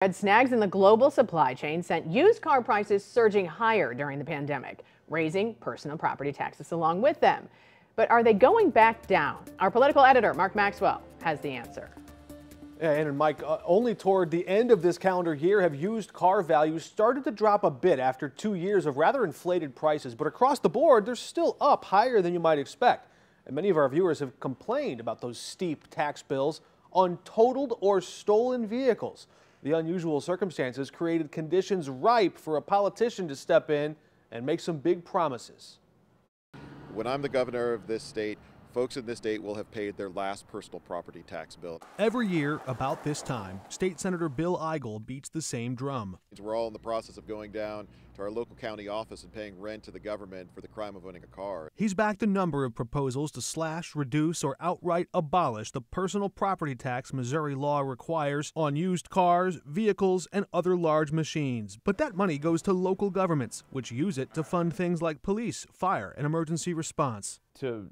Red snags in the global supply chain sent used car prices surging higher during the pandemic, raising personal property taxes along with them. But are they going back down? Our political editor, Mark Maxwell, has the answer. Yeah, and Mike, only toward the end of this calendar year have used car values started to drop a bit after 2 years of rather inflated prices. But across the board, they're still up higher than you might expect. And many of our viewers have complained about those steep tax bills on totaled or stolen vehicles. The unusual circumstances created conditions ripe for a politician to step in and make some big promises. When I'm the governor of this state, folks in this state will have paid their last personal property tax bill. Every year, about this time, State Senator Bill Eigel beats the same drum. We're all in the process of going down to our local county office and paying rent to the government for the crime of owning a car. He's backed a number of proposals to slash, reduce, or outright abolish the personal property tax Missouri law requires on used cars, vehicles, and other large machines. But that money goes to local governments, which use it to fund things like police, fire, and emergency response. To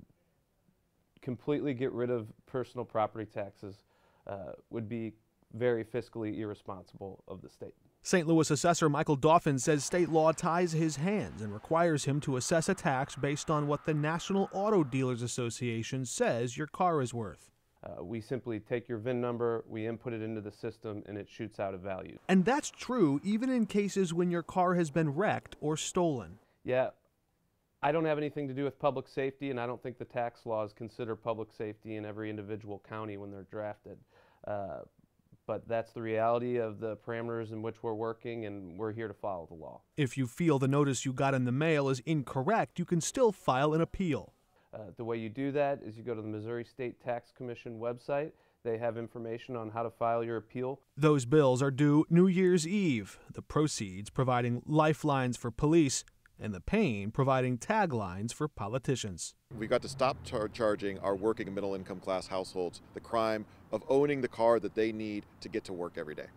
completely get rid of personal property taxes would be very fiscally irresponsible of the state. St. Louis assessor Michael Dauphin says state law ties his hands and requires him to assess a tax based on what the National Auto Dealers Association says your car is worth. We simply take your VIN number, we input it into the system, and it shoots out a value. And that's true even in cases when your car has been wrecked or stolen. Yeah. I don't have anything to do with public safety, and I don't think the tax laws consider public safety in every individual county when they're drafted. But that's the reality of the parameters in which we're working, and we're here to follow the law. If you feel the notice you got in the mail is incorrect, you can still file an appeal. The way you do that is you go to the Missouri State Tax Commission website. They have information on how to file your appeal. Those bills are due New Year's Eve, the proceeds providing lifelines for police and the pain providing taglines for politicians. We've got to stop charging our working and middle income class households the crime of owning the car that they need to get to work every day.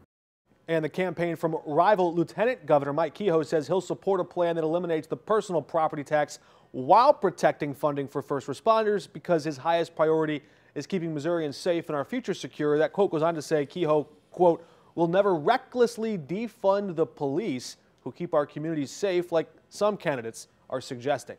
And the campaign from rival Lieutenant Governor Mike Kehoe says he'll support a plan that eliminates the personal property tax while protecting funding for first responders because his highest priority is keeping Missourians safe and our future secure. That quote goes on to say Kehoe, quote, will never recklessly defund the police who keep our communities safe like some candidates are suggesting.